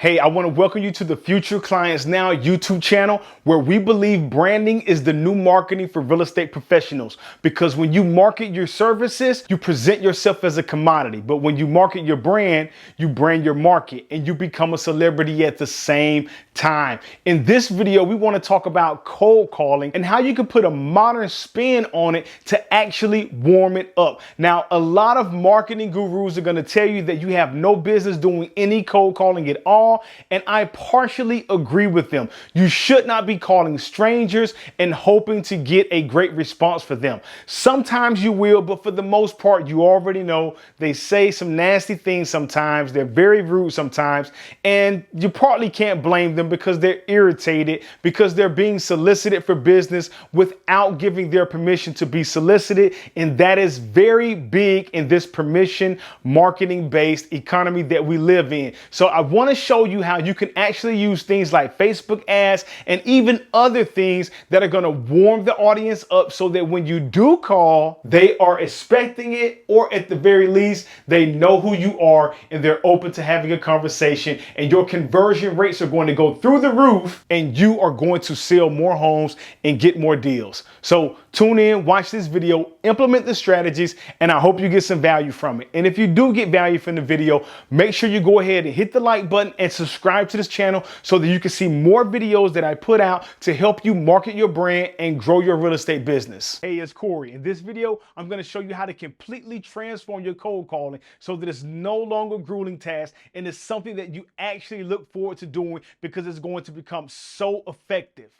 Hey, I want to welcome you to the Future Clients Now YouTube channel, where we believe branding is the new marketing for real estate professionals. Because when you market your services, you present yourself as a commodity. But when you market your brand, you brand your market and you become a celebrity at the same time. In this video, we want to talk about cold calling and how you can put a modern spin on it to actually warm it up. Now, a lot of marketing gurus are going to tell you that you have no business doing any cold calling at all. And I partially agree with them. You should not be calling strangers and hoping to get a great response for them. Sometimes you will, but for the most part, you already know they say some nasty things sometimes. They're very rude sometimes. And you partly can't blame them because they're irritated, because they're being solicited for business without giving their permission to be solicited. And that is very big in this permission marketing based economy that we live in. So I want to show you how you can actually use things like Facebook ads and even other things that are going to warm the audience up so that when you do call, they are expecting it, or at the very least, they know who you are and they're open to having a conversation, and your conversion rates are going to go through the roof and you are going to sell more homes and get more deals. So tune in, watch this video, implement the strategies, and I hope you get some value from it. And if you do get value from the video, make sure you go ahead and hit the like button and subscribe to this channel so that you can see more videos that I put out to help you market your brand and grow your real estate business. Hey, it's Corey. In this video, I'm going to show you how to completely transform your cold calling so that it's no longer a grueling task and it's something that you actually look forward to doing because it's going to become so effective.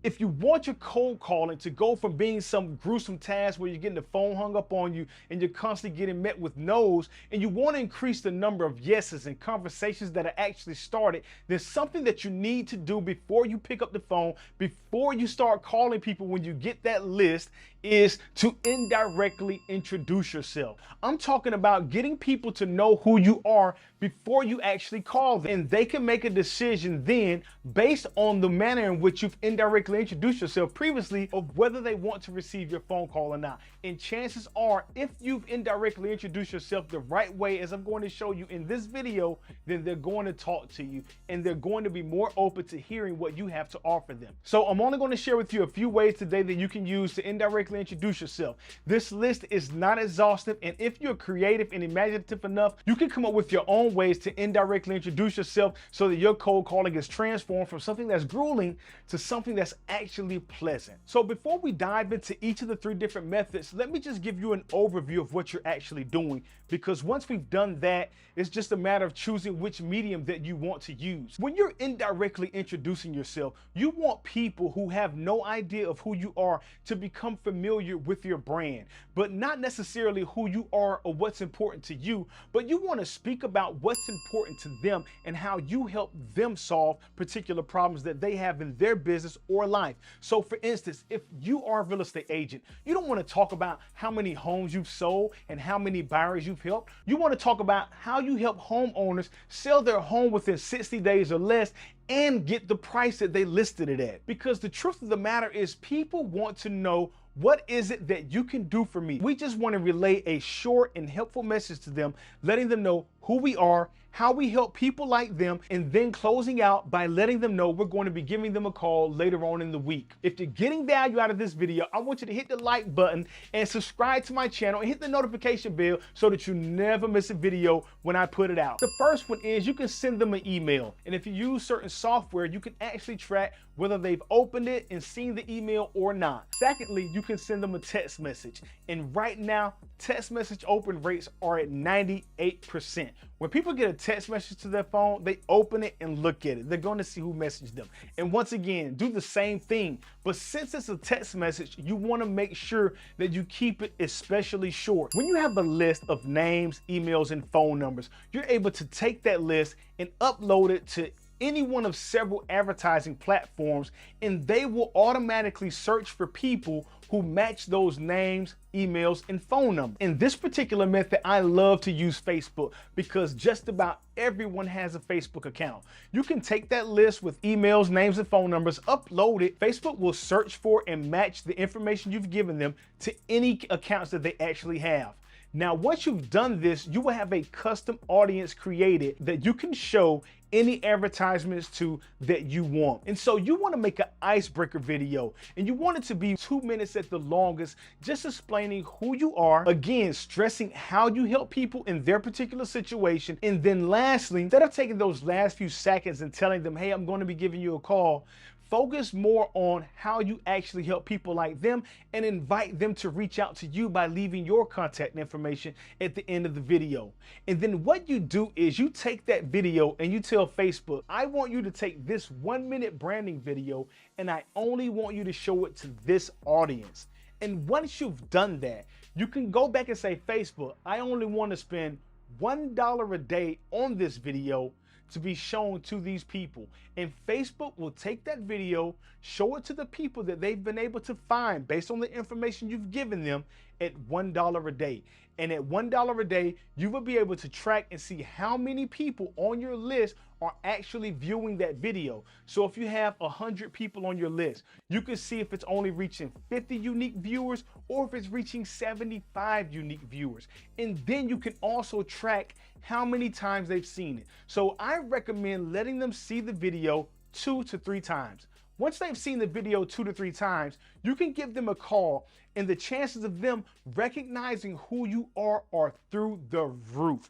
If you want your cold calling to go from being some gruesome task where you're getting the phone hung up on you and you're constantly getting met with no's, and you want to increase the number of yeses and conversations that are actually started, there's something that you need to do before you pick up the phone, before you start calling people when you get that list, is to indirectly introduce yourself. I'm talking about getting people to know who you are before you actually call them. And they can make a decision then based on the manner in which you've indirectly introduced yourself previously of whether they want to receive your phone call or not. And chances are, if you've indirectly introduced yourself the right way, as I'm going to show you in this video, then they're going to talk to you and they're going to be more open to hearing what you have to offer them. So I'm only going to share with you a few ways today that you can use to indirectly introduce yourself. This list is not exhaustive, and if you're creative and imaginative enough, you can come up with your own ways to indirectly introduce yourself so that your cold calling is transformed from something that's grueling to something that's actually pleasant. So before we dive into each of the three different methods, let me just give you an overview of what you're actually doing, because once we've done that, it's just a matter of choosing which medium that you want to use. When you're indirectly introducing yourself, you want people who have no idea of who you are to become familiar with your brand, but not necessarily who you are or what's important to you, but you want to speak about what's important to them and how you help them solve particular problems that they have in their business or life. So for instance, if you are a real estate agent, you don't want to talk about how many homes you've sold and how many buyers you've helped. You want to talk about how you help homeowners sell their home within 60 days or less and get the price that they listed it at. Because the truth of the matter is, people want to know, what is it that you can do for me? We just want to relay a short and helpful message to them, letting them know who we are, how we help people like them, and then closing out by letting them know we're going to be giving them a call later on in the week. If you're getting value out of this video, I want you to hit the like button and subscribe to my channel and hit the notification bell so that you never miss a video when I put it out. The first one is you can send them an email. And if you use certain software, you can actually track whether they've opened it and seen the email or not. Secondly, you can send them a text message. And right now, text message open rates are at 98%. When people get a text message to their phone, they open it and look at it. They're going to see who messaged them. And once again, do the same thing. But since it's a text message, you want to make sure that you keep it especially short. When you have a list of names, emails, and phone numbers, you're able to take that list and upload it to any one of several advertising platforms, and they will automatically search for people who match those names, emails, and phone numbers. In this particular method, I love to use Facebook because just about everyone has a Facebook account. You can take that list with emails, names, and phone numbers, upload it. Facebook will search for and match the information you've given them to any accounts that they actually have. Now, once you've done this, you will have a custom audience created that you can show any advertisements to that you want. And so you want to make an icebreaker video, and you want it to be 2 minutes at the longest, just explaining who you are, again, stressing how you help people in their particular situation. And then lastly, instead of taking those last few seconds and telling them, hey, I'm going to be giving you a call, focus more on how you actually help people like them and invite them to reach out to you by leaving your contact information at the end of the video. And then what you do is you take that video and you tell Facebook, I want you to take this 1 minute branding video and I only want you to show it to this audience. And once you've done that, you can go back and say, Facebook, I only want to spend $1 a day on this video to be shown to these people. And Facebook will take that video, show it to the people that they've been able to find based on the information you've given them at $1 a day. And at $1 a day, you will be able to track and see how many people on your list are actually viewing that video. So if you have 100 people on your list, you can see if it's only reaching 50 unique viewers or if it's reaching 75 unique viewers. And then you can also track how many times they've seen it. So I recommend letting them see the video 2 to 3 times. Once they've seen the video 2 to 3 times, you can give them a call, and the chances of them recognizing who you are through the roof.